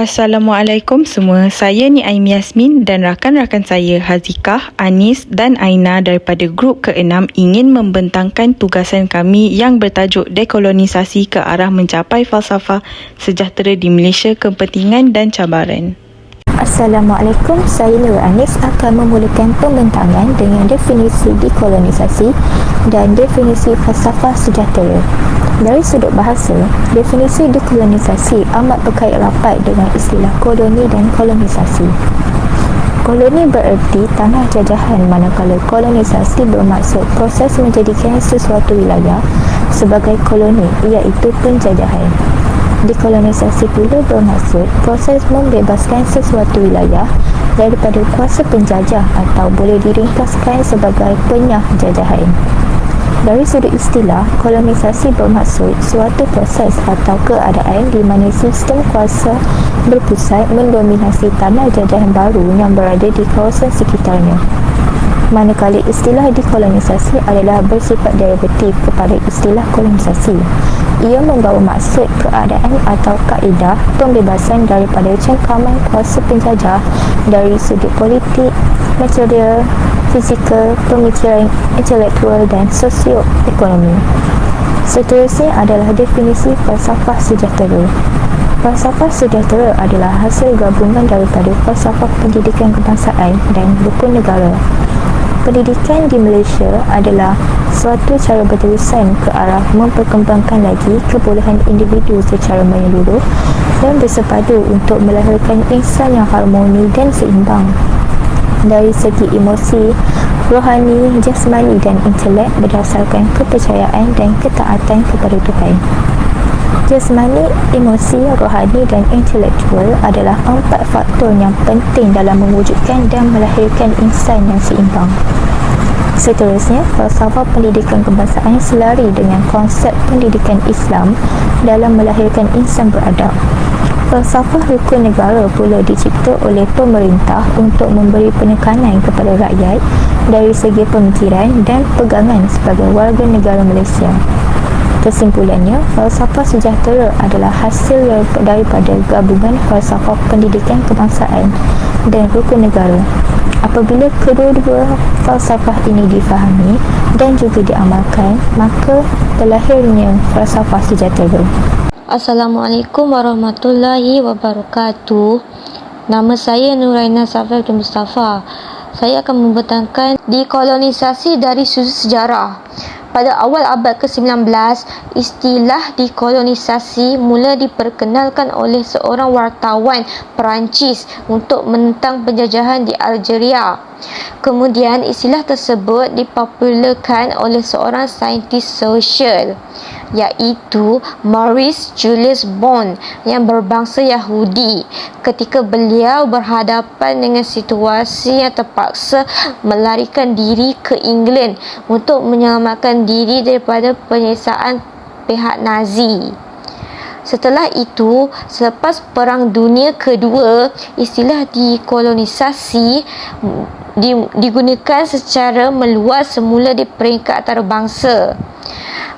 Assalamualaikum semua, saya ni Aimi Yasmin dan rakan-rakan saya Hazikah, Anis dan Aina daripada grup ke-6 ingin membentangkan tugasan kami yang bertajuk dekolonisasi ke arah mencapai falsafah sejahtera di Malaysia, kepentingan dan cabaran. Assalamualaikum, saya Nur Anis akan memulakan pembentangan dengan definisi dekolonisasi dan definisi falsafah sejahtera. Dari sudut bahasa, definisi dekolonisasi amat berkait rapat dengan istilah koloni dan kolonisasi. Koloni bererti tanah jajahan, manakala kolonisasi bermaksud proses menjadikan sesuatu wilayah sebagai koloni, iaitu penjajahan. Dekolonisasi pula bermaksud proses membebaskan sesuatu wilayah daripada kuasa penjajah atau boleh diringkaskan sebagai penyah jajahan. Dari sudut istilah, kolonisasi bermaksud suatu proses atau keadaan di mana sistem kuasa berpusat mendominasi tanah jajahan baru yang berada di kawasan sekitarnya. Manakala istilah dekolonisasi adalah bersifat derivatif kepada istilah kolonisasi. Ia membawa maksud keadaan atau kaedah pembebasan daripada cengkaman kuasa penjajah dari sudut politik, material, fizikal, pemikiran intelektual dan sosioekonomi. Seterusnya adalah definisi falsafah sejahtera. Falsafah sejahtera adalah hasil gabungan daripada falsafah pendidikan kebangsaan dan rukun negara. Pendidikan di Malaysia adalah suatu cara berterusan ke arah memperkembangkan lagi kebolehan individu secara menyeluruh dan bersepadu untuk melahirkan insan yang harmoni dan seimbang dari segi emosi, rohani, jasmani dan intelek berdasarkan kepercayaan dan ketaatan kepada Tuhan. Jasmani, emosi, rohani dan intelektual adalah 4 faktor yang penting dalam mewujudkan dan melahirkan insan yang seimbang. Seterusnya, falsafah pendidikan kebangsaan selari dengan konsep pendidikan Islam dalam melahirkan insan beradab. Falsafah rukun negara pula dicipta oleh pemerintah untuk memberi penekanan kepada rakyat dari segi pemikiran dan pegangan sebagai warga negara Malaysia. Kesimpulannya, falsafah sejahtera adalah hasil daripada gabungan falsafah pendidikan kebangsaan dan rukun negara. Apabila kedua-dua falsafah ini difahami dan juga diamalkan, maka terlahirnya falsafah sejahtera. Assalamualaikum warahmatullahi wabarakatuh. Nama saya Nuraina Safia bin Mustafa. Saya akan membentangkan dekolonisasi dari sudut sejarah. Pada awal abad ke-19, istilah dekolonisasi mula diperkenalkan oleh seorang wartawan Perancis untuk menentang penjajahan di Algeria. Kemudian istilah tersebut dipopularkan oleh seorang saintis sosial, iaitu Maurice Julius Bond yang berbangsa Yahudi, ketika beliau berhadapan dengan situasi yang terpaksa melarikan diri ke England untuk menyelamatkan diri daripada penyiksaan pihak Nazi. Setelah itu, selepas Perang Dunia Kedua, istilah dekolonisasi digunakan secara meluas semula di peringkat antarabangsa.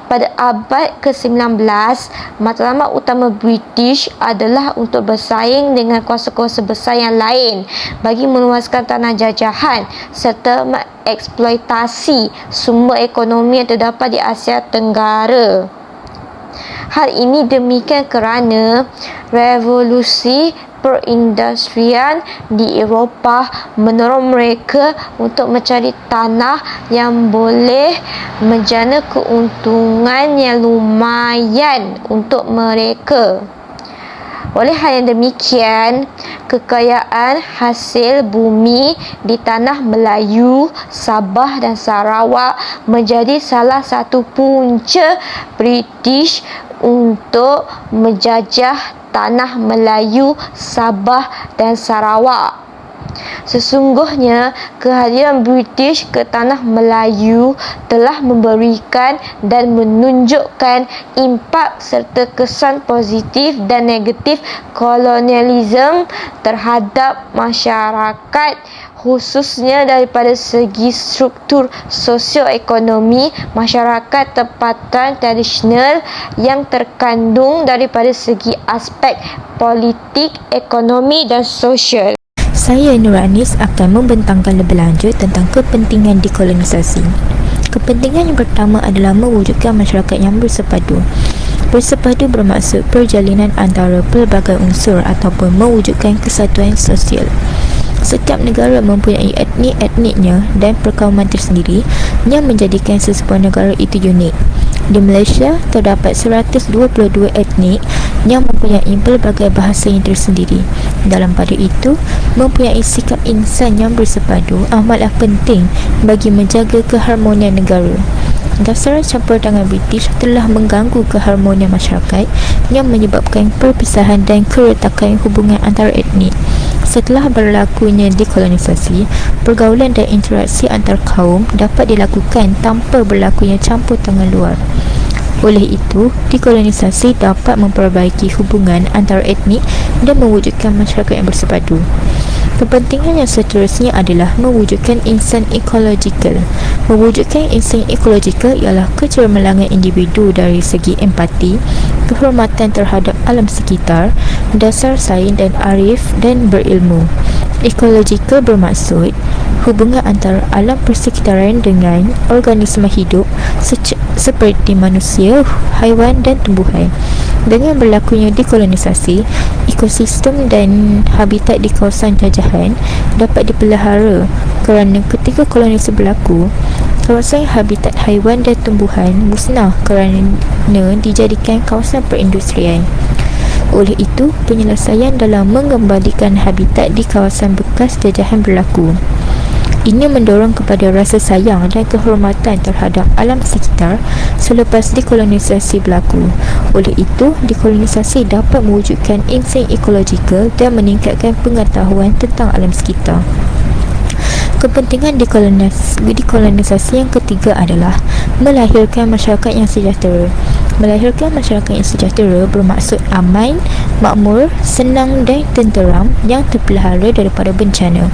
Pada abad ke-19, matlamat utama British adalah untuk bersaing dengan kuasa-kuasa besar yang lain bagi meluaskan tanah jajahan serta mengeksploitasi sumber ekonomi yang terdapat di Asia Tenggara. Hal ini demikian kerana revolusi perindustrian di Eropah mendorong mereka untuk mencari tanah yang boleh menjana keuntungan yang lumayan untuk mereka. Oleh hal yang demikian, kekayaan hasil bumi di tanah Melayu, Sabah dan Sarawak menjadi salah satu punca British untuk menjajah tanah Melayu, Sabah dan Sarawak. Sesungguhnya, kehadiran British ke tanah Melayu telah memberikan dan menunjukkan impak serta kesan positif dan negatif kolonialisme terhadap masyarakat, khususnya daripada segi struktur sosioekonomi masyarakat tempatan tradisional yang terkandung daripada segi aspek politik, ekonomi dan sosial. Saya Nur Anis akan membentangkan lebih lanjut tentang kepentingan dekolonisasi. Kepentingan yang pertama adalah mewujudkan masyarakat yang bersepadu. Bersepadu bermaksud perjalinan antara pelbagai unsur ataupun mewujudkan kesatuan sosial. Setiap negara mempunyai etnik-etniknya dan perkauman tersendiri yang menjadikan sesebuah negara itu unik. Di Malaysia, terdapat 122 etnik yang mempunyai pelbagai bahasa yang tersendiri. Dalam pada itu, mempunyai sikap insan yang bersepadu amatlah penting bagi menjaga keharmonian negara. Dasaran campur tangan British telah mengganggu keharmonian masyarakat yang menyebabkan perpisahan dan keretakan hubungan antara etnik. Setelah berlakunya dekolonisasi, pergaulan dan interaksi antar kaum dapat dilakukan tanpa berlakunya campur tangan luar. Oleh itu, dekolonisasi dapat memperbaiki hubungan antara etnik dan mewujudkan masyarakat yang bersepadu. Kepentingan yang seterusnya adalah mewujudkan insan ekologikal. Mewujudkan insan ekologikal ialah kecermelangan individu dari segi empati, kehormatan terhadap alam sekitar, dasar sains dan arif dan berilmu. Ekologikal bermaksud hubungan antara alam persekitaran dengan organisma hidup seperti manusia, haiwan dan tumbuhan. Dengan berlakunya dekolonisasi, ekosistem dan habitat di kawasan jajahan dapat dipelihara kerana ketika kolonisasi berlaku, kawasan habitat haiwan dan tumbuhan musnah kerana dijadikan kawasan perindustrian. Oleh itu, penyelesaian dalam mengembalikan habitat di kawasan bekas jajahan berlaku. Ini mendorong kepada rasa sayang dan kehormatan terhadap alam sekitar selepas dekolonisasi berlaku. Oleh itu, dekolonisasi dapat mewujudkan insan ekologikal dan meningkatkan pengetahuan tentang alam sekitar. Kepentingan dekolonisasi yang ketiga adalah melahirkan masyarakat yang sejahtera. Melahirkan masyarakat yang sejahtera bermaksud aman, makmur, senang dan tenteram yang terpelihara daripada bencana.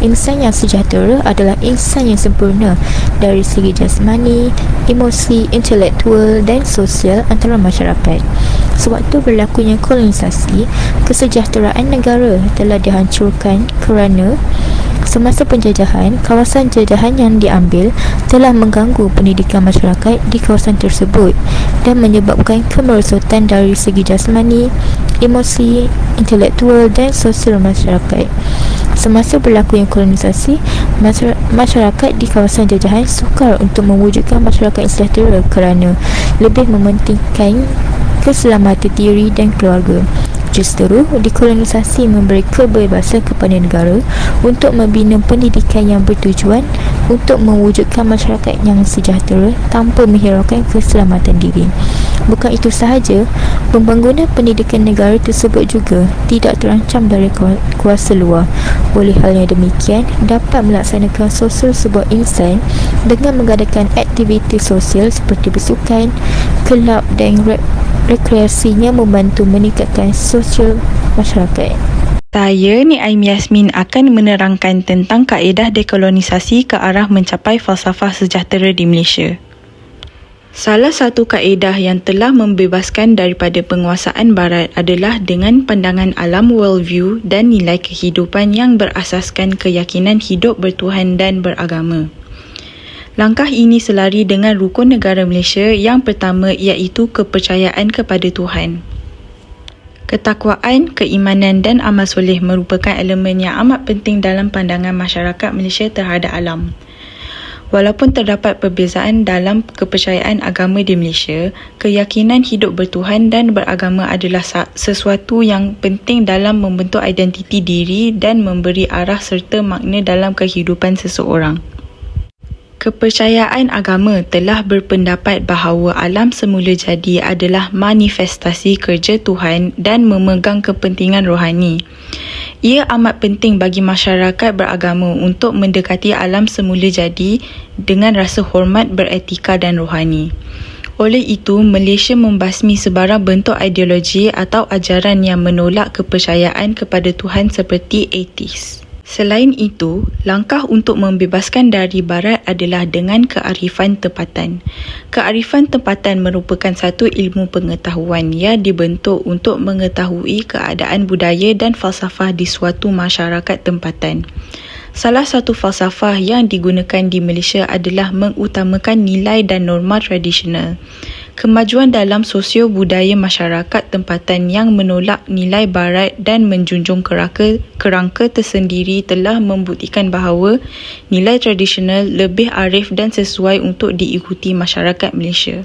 Insan yang sejahtera adalah insan yang sempurna dari segi jasmani, emosi, intelektual dan sosial antara masyarakat. Sewaktu berlakunya kolonisasi, kesejahteraan negara telah dihancurkan kerana semasa penjajahan, kawasan jajahan yang diambil telah mengganggu pendidikan masyarakat di kawasan tersebut dan menyebabkan kemerosotan dari segi jasmani, emosi, intelektual dan sosial masyarakat. Semasa berlakunya kolonisasi, masyarakat di kawasan jajahan sukar untuk mewujudkan masyarakat yang sejahtera kerana lebih mementingkan keselamatan diri dan keluarga. Justru, dekolonisasi memberi kebebasan kepada negara untuk membina pendidikan yang bertujuan untuk mewujudkan masyarakat yang sejahtera tanpa menghiraukan keselamatan diri. Bukan itu sahaja, pembangunan pendidikan negara tersebut juga tidak terancam dari kuasa luar. Oleh hal yang demikian, dapat melaksanakan sosial sebuah insan dengan mengadakan aktiviti sosial seperti bersukan, kelab dan rekreasinya membantu meningkatkan sosial masyarakat. Saya, Nik Aim Yasmin, akan menerangkan tentang kaedah dekolonisasi ke arah mencapai falsafah sejahtera di Malaysia. Salah satu kaedah yang telah membebaskan daripada penguasaan barat adalah dengan pandangan alam worldview dan nilai kehidupan yang berasaskan keyakinan hidup bertuhan dan beragama. Langkah ini selari dengan rukun negara Malaysia yang pertama iaitu kepercayaan kepada Tuhan. Ketakwaan, keimanan dan amal soleh merupakan elemen yang amat penting dalam pandangan masyarakat Malaysia terhadap alam. Walaupun terdapat perbezaan dalam kepercayaan agama di Malaysia, keyakinan hidup bertuhan dan beragama adalah sesuatu yang penting dalam membentuk identiti diri dan memberi arah serta makna dalam kehidupan seseorang. Kepercayaan agama telah berpendapat bahawa alam semula jadi adalah manifestasi kerja Tuhan dan memegang kepentingan rohani. Ia amat penting bagi masyarakat beragama untuk mendekati alam semula jadi dengan rasa hormat beretika dan rohani. Oleh itu, Malaysia membasmi sebarang bentuk ideologi atau ajaran yang menolak kepercayaan kepada Tuhan seperti ateis. Selain itu, langkah untuk membebaskan dari barat adalah dengan kearifan tempatan. Kearifan tempatan merupakan satu ilmu pengetahuan yang dibentuk untuk mengetahui keadaan budaya dan falsafah di suatu masyarakat tempatan. Salah satu falsafah yang digunakan di Malaysia adalah mengutamakan nilai dan norma tradisional. Kemajuan dalam sosio-budaya masyarakat tempatan yang menolak nilai barat dan menjunjung kerangka tersendiri telah membuktikan bahawa nilai tradisional lebih arif dan sesuai untuk diikuti masyarakat Malaysia.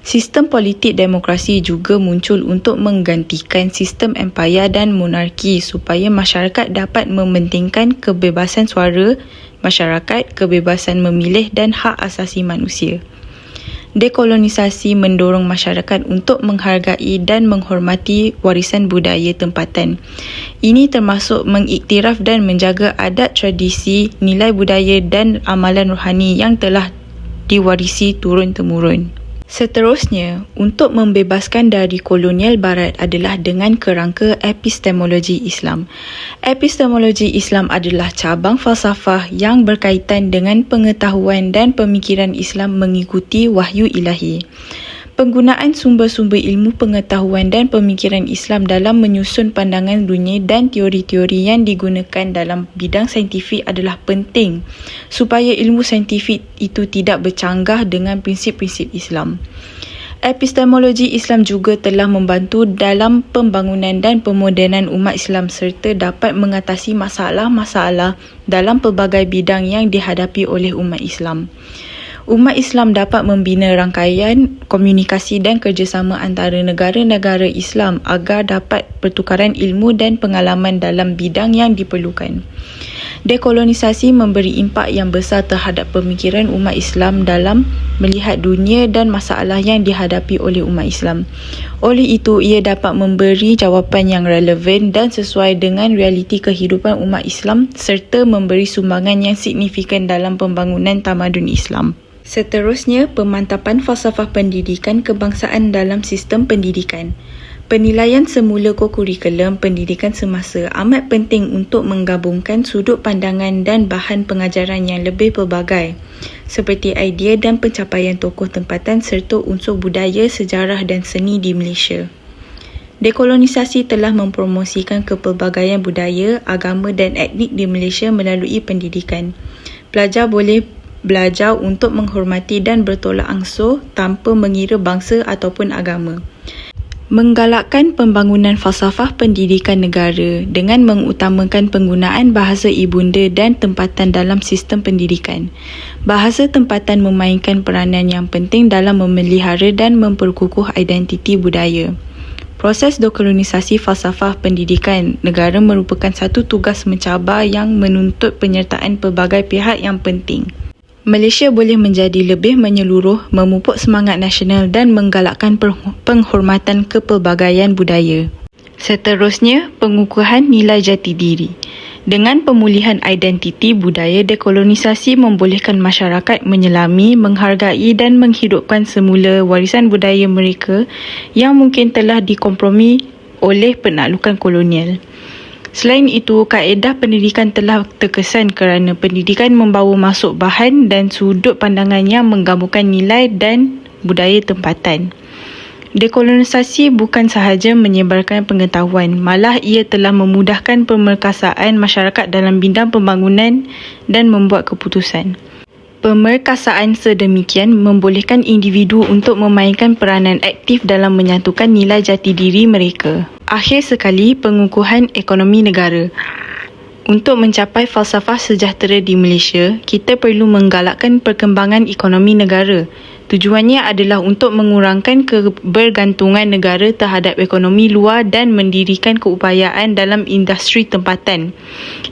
Sistem politik demokrasi juga muncul untuk menggantikan sistem empayar dan monarki supaya masyarakat dapat mementingkan kebebasan suara masyarakat, kebebasan memilih dan hak asasi manusia. Dekolonisasi mendorong masyarakat untuk menghargai dan menghormati warisan budaya tempatan. Ini termasuk mengiktiraf dan menjaga adat tradisi, nilai budaya dan amalan rohani yang telah diwarisi turun-temurun. Seterusnya, untuk membebaskan dari kolonial barat adalah dengan kerangka epistemologi Islam. Epistemologi Islam adalah cabang falsafah yang berkaitan dengan pengetahuan dan pemikiran Islam mengikuti wahyu ilahi. Penggunaan sumber-sumber ilmu pengetahuan dan pemikiran Islam dalam menyusun pandangan dunia dan teori-teori yang digunakan dalam bidang saintifik adalah penting supaya ilmu saintifik itu tidak bercanggah dengan prinsip-prinsip Islam. Epistemologi Islam juga telah membantu dalam pembangunan dan pemodenan umat Islam serta dapat mengatasi masalah-masalah dalam pelbagai bidang yang dihadapi oleh umat Islam. Umat Islam dapat membina rangkaian komunikasi dan kerjasama antara negara-negara Islam agar dapat pertukaran ilmu dan pengalaman dalam bidang yang diperlukan. Dekolonisasi memberi impak yang besar terhadap pemikiran umat Islam dalam melihat dunia dan masalah yang dihadapi oleh umat Islam. Oleh itu, ia dapat memberi jawapan yang relevan dan sesuai dengan realiti kehidupan umat Islam serta memberi sumbangan yang signifikan dalam pembangunan tamadun Islam. Seterusnya, pemantapan falsafah pendidikan kebangsaan dalam sistem pendidikan. Penilaian semula kurikulum pendidikan semasa amat penting untuk menggabungkan sudut pandangan dan bahan pengajaran yang lebih pelbagai, seperti idea dan pencapaian tokoh tempatan serta unsur budaya, sejarah dan seni di Malaysia. Dekolonisasi telah mempromosikan kepelbagaian budaya, agama dan etnik di Malaysia melalui pendidikan. Pelajar boleh belajar untuk menghormati dan bertolak ansur tanpa mengira bangsa ataupun agama. Menggalakkan pembangunan falsafah pendidikan negara dengan mengutamakan penggunaan bahasa ibunda dan tempatan dalam sistem pendidikan. Bahasa tempatan memainkan peranan yang penting dalam memelihara dan memperkukuh identiti budaya. Proses dekolonisasi falsafah pendidikan negara merupakan satu tugas mencabar yang menuntut penyertaan pelbagai pihak yang penting. Malaysia boleh menjadi lebih menyeluruh, memupuk semangat nasional dan menggalakkan penghormatan kepelbagaian budaya. Seterusnya, pengukuhan nilai jati diri. Dengan pemulihan identiti budaya, dekolonisasi membolehkan masyarakat menyelami, menghargai dan menghidupkan semula warisan budaya mereka yang mungkin telah dikompromi oleh penaklukan kolonial. Selain itu, kaedah pendidikan telah terkesan kerana pendidikan membawa masuk bahan dan sudut pandangan yang menggabungkan nilai dan budaya tempatan. Dekolonisasi bukan sahaja menyebarkan pengetahuan, malah ia telah memudahkan pemerkasaan masyarakat dalam bidang pembangunan dan membuat keputusan. Pemerkasaan sedemikian membolehkan individu untuk memainkan peranan aktif dalam menyatukan nilai jati diri mereka. Akhir sekali, pengukuhan ekonomi negara. Untuk mencapai falsafah sejahtera di Malaysia, kita perlu menggalakkan perkembangan ekonomi negara. Tujuannya adalah untuk mengurangkan kebergantungan negara terhadap ekonomi luar dan mendirikan keupayaan dalam industri tempatan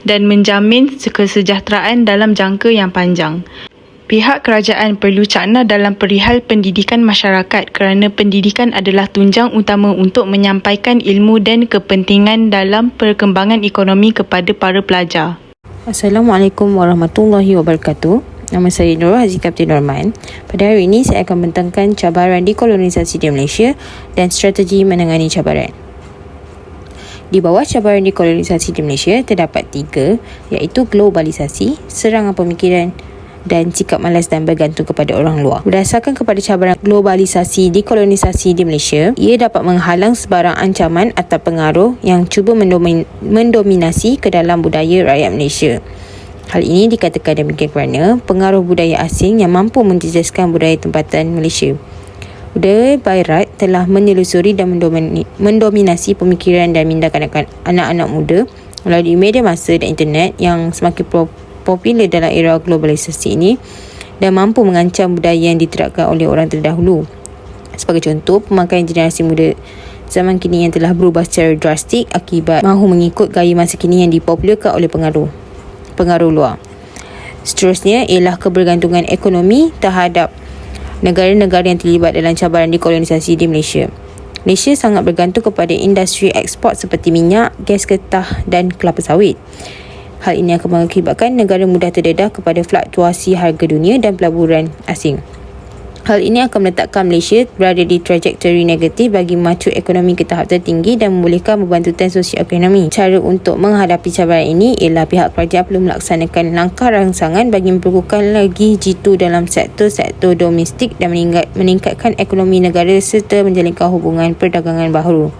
dan menjamin kesejahteraan dalam jangka yang panjang. Pihak kerajaan perlu cakna dalam perihal pendidikan masyarakat kerana pendidikan adalah tunjang utama untuk menyampaikan ilmu dan kepentingan dalam perkembangan ekonomi kepada para pelajar. Assalamualaikum warahmatullahi wabarakatuh. Nama saya Nurul Hazika Abdul Norman. Pada hari ini saya akan membentangkan cabaran dekolonisasi di Malaysia dan strategi menangani cabaran. Di bawah cabaran dekolonisasi di Malaysia terdapat 3, iaitu globalisasi, serangan pemikiran dan sikap malas dan bergantung kepada orang luar. Berdasarkan kepada cabaran globalisasi dekolonisasi di Malaysia, ia dapat menghalang sebarang ancaman atau pengaruh yang cuba mendominasi ke dalam budaya rakyat Malaysia. Hal ini dikatakan demikian kerana pengaruh budaya asing yang mampu menjejaskan budaya tempatan Malaysia. Budaya Barat telah menelusuri dan mendominasi pemikiran dan minda anak-anak muda melalui media massa dan internet yang semakin popular dalam era globalisasi ini dan mampu mengancam budaya yang diterapkan oleh orang terdahulu. Sebagai contoh, pemakaian generasi muda zaman kini yang telah berubah secara drastik akibat mahu mengikut gaya masa kini yang dipopularkan oleh pengaruh luar. Seterusnya ialah kebergantungan ekonomi terhadap negara-negara yang terlibat dalam cabaran dekolonisasi di Malaysia. Malaysia sangat bergantung kepada industri ekspor seperti minyak, gas getah dan kelapa sawit. Hal ini akan mengakibatkan negara mudah terdedah kepada fluktuasi harga dunia dan pelaburan asing. Hal ini akan meletakkan Malaysia berada di trajektori negatif bagi memacu ekonomi ke tahap tertinggi dan membolehkan pembantutan sosial ekonomi. Cara untuk menghadapi cabaran ini ialah pihak kerajaan perlu melaksanakan langkah rangsangan bagi memperkuatkan lagi jitu dalam sektor-sektor domestik dan meningkatkan ekonomi negara serta menjalinkan hubungan perdagangan baru.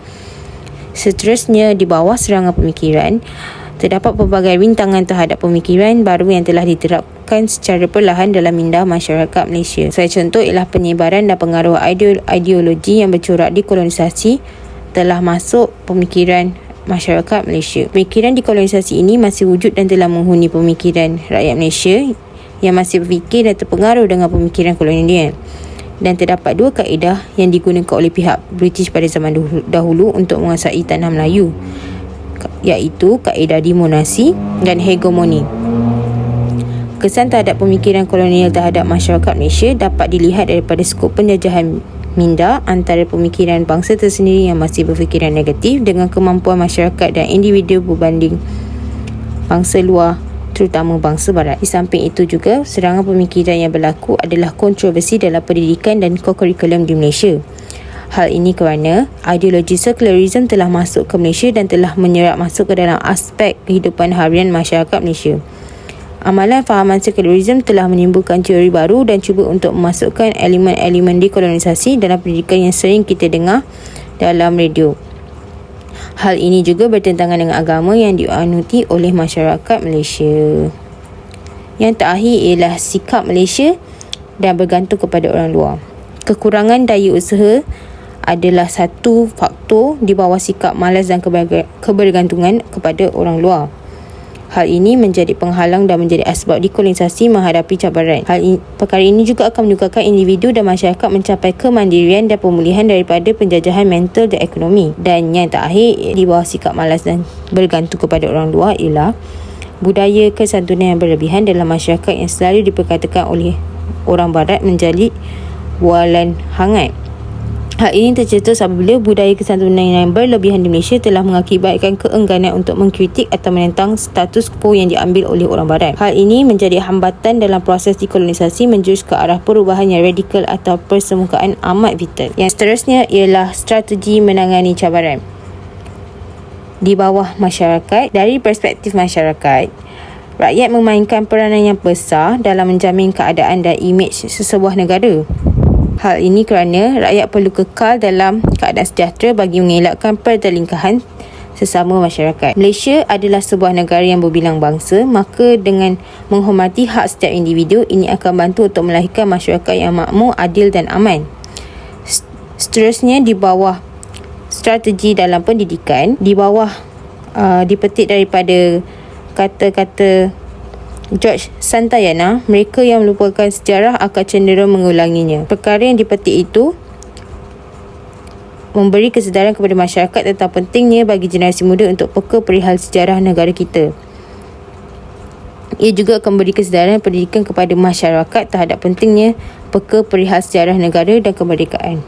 Seterusnya, di bawah serangan pemikiran, terdapat pelbagai rintangan terhadap pemikiran baru yang telah diterapkan secara perlahan dalam minda masyarakat Malaysia. Sebagai contoh ialah penyebaran dan pengaruh ideologi yang bercorak dekolonisasi telah masuk pemikiran masyarakat Malaysia. Pemikiran dekolonisasi ini masih wujud dan telah menghuni pemikiran rakyat Malaysia yang masih berfikir dan terpengaruh dengan pemikiran kolonial. Dan terdapat 2 kaedah yang digunakan oleh pihak British pada zaman dahulu untuk menguasai tanah Melayu, iaitu kaedah dimonasi dan hegemoni. Kesan terhadap pemikiran kolonial terhadap masyarakat Malaysia dapat dilihat daripada skop penjajahan minda antara pemikiran bangsa tersendiri yang masih berfikiran negatif dengan kemampuan masyarakat dan individu berbanding bangsa luar, terutama bangsa barat. Di samping itu juga, serangan pemikiran yang berlaku adalah kontroversi dalam pendidikan dan kurikulum di Malaysia. Hal ini kerana ideologi sekularisme telah masuk ke Malaysia dan telah menyerap masuk ke dalam aspek kehidupan harian masyarakat Malaysia. Amalan fahaman sekularisme telah menimbulkan teori baru dan cuba untuk memasukkan elemen-elemen dekolonisasi dalam pendidikan yang sering kita dengar dalam radio. Hal ini juga bertentangan dengan agama yang dianuti oleh masyarakat Malaysia. Yang terakhir ialah sikap Malaysia dan bergantung kepada orang luar. Kekurangan daya usaha adalah satu faktor di bawah sikap malas dan kebergantungan kepada orang luar. Hal ini menjadi penghalang dan menjadi asbab dekolonisasi menghadapi cabaran. Perkara ini juga akan menyukarkan individu dan masyarakat mencapai kemandirian dan pemulihan daripada penjajahan mental dan ekonomi. Dan yang terakhir, di bawah sikap malas dan bergantung kepada orang luar ialah budaya kesantunan yang berlebihan dalam masyarakat yang selalu diperkatakan oleh orang barat menjadi bualan hangat. Hal ini tercetus apabila budaya kesantunan yang berlebihan di Malaysia telah mengakibatkan keengganan untuk mengkritik atau menentang status quo yang diambil oleh orang barat. Hal ini menjadi hambatan dalam proses dekolonisasi menjurus ke arah perubahan yang radikal atau persemukaan amat vital. Yang seterusnya ialah strategi menangani cabaran. Di bawah masyarakat, dari perspektif masyarakat, rakyat memainkan peranan yang besar dalam menjamin keadaan dan imej sesebuah negara. Hal ini kerana rakyat perlu kekal dalam keadaan sejahtera bagi mengelakkan pertelingkahan sesama masyarakat. Malaysia adalah sebuah negara yang berbilang bangsa, maka dengan menghormati hak setiap individu, ini akan bantu untuk melahirkan masyarakat yang makmur, adil dan aman. Seterusnya, di bawah strategi dalam pendidikan, di bawah dipetik daripada kata-kata George Santayana, mereka yang melupakan sejarah akan cenderung mengulanginya. Perkara yang dipetik itu memberi kesedaran kepada masyarakat tentang pentingnya bagi generasi muda untuk peka perihal sejarah negara kita. Ia juga akan memberi kesedaran pendidikan kepada masyarakat terhadap pentingnya peka perihal sejarah negara dan kemerdekaan.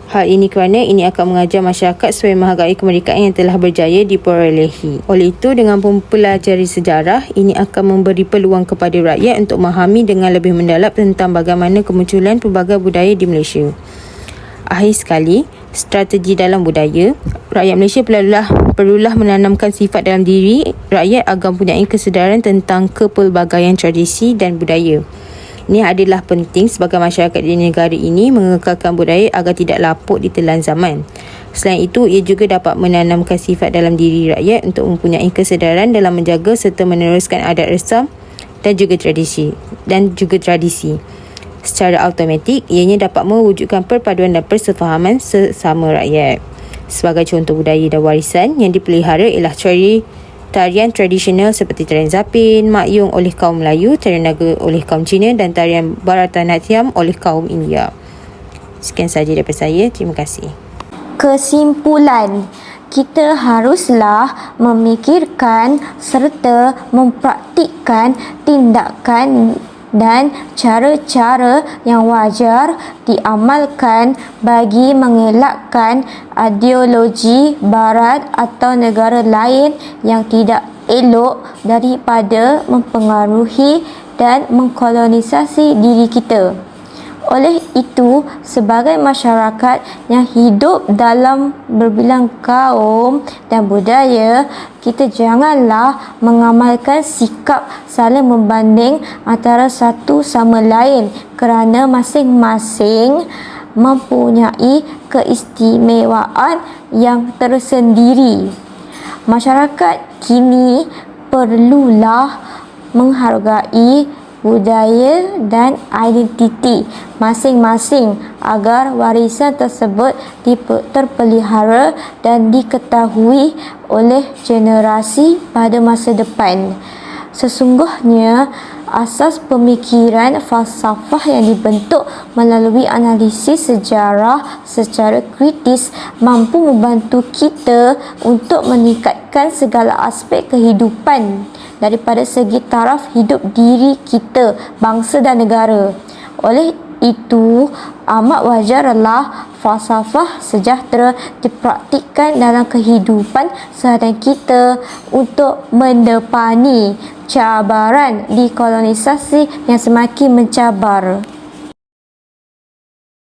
Hal ini kerana ini akan mengajar masyarakat supaya menghargai kemerdekaan yang telah berjaya diperolehi. Oleh itu, dengan mempelajari sejarah, ini akan memberi peluang kepada rakyat untuk memahami dengan lebih mendalam tentang bagaimana kemunculan pelbagai budaya di Malaysia. Akhir sekali, strategi dalam budaya. Rakyat Malaysia perlulah menanamkan sifat dalam diri rakyat agar mempunyai kesedaran tentang kepelbagaian tradisi dan budaya. Ini adalah penting sebagai masyarakat di negara ini mengekalkan budaya agar tidak lapuk ditelan zaman. Selain itu, ia juga dapat menanamkan sifat dalam diri rakyat untuk mempunyai kesedaran dalam menjaga serta meneruskan adat resam dan juga tradisi. Secara automatik, ianya dapat mewujudkan perpaduan dan persefahaman sesama rakyat. Sebagai contoh budaya dan warisan yang dipelihara ialah tarian tradisional seperti tarian Zapin, Mak-Yung oleh kaum Melayu, tarian Naga oleh kaum Cina dan tarian Bharatanatyam oleh kaum India. Sekian sahaja daripada saya. Terima kasih. Kesimpulan, kita haruslah memikirkan serta mempraktikkan tindakan dan cara-cara yang wajar diamalkan bagi mengelakkan ideologi barat atau negara lain yang tidak elok daripada mempengaruhi dan mengkolonisasi diri kita. Oleh itu, sebagai masyarakat yang hidup dalam berbilang kaum dan budaya, kita janganlah mengamalkan sikap saling membanding antara satu sama lain kerana masing-masing mempunyai keistimewaan yang tersendiri. Masyarakat kini perlulah menghargai budaya dan identiti masing-masing agar warisan tersebut terpelihara dan diketahui oleh generasi pada masa depan. Sesungguhnya, asas pemikiran falsafah yang dibentuk melalui analisis sejarah secara kritis mampu membantu kita untuk meningkatkan segala aspek kehidupan daripada segi taraf hidup diri kita, bangsa dan negara. Oleh itu, amat wajarlah falsafah sejahtera dipraktikkan dalam kehidupan seharian kita untuk mendepani cabaran dekolonisasi yang semakin mencabar.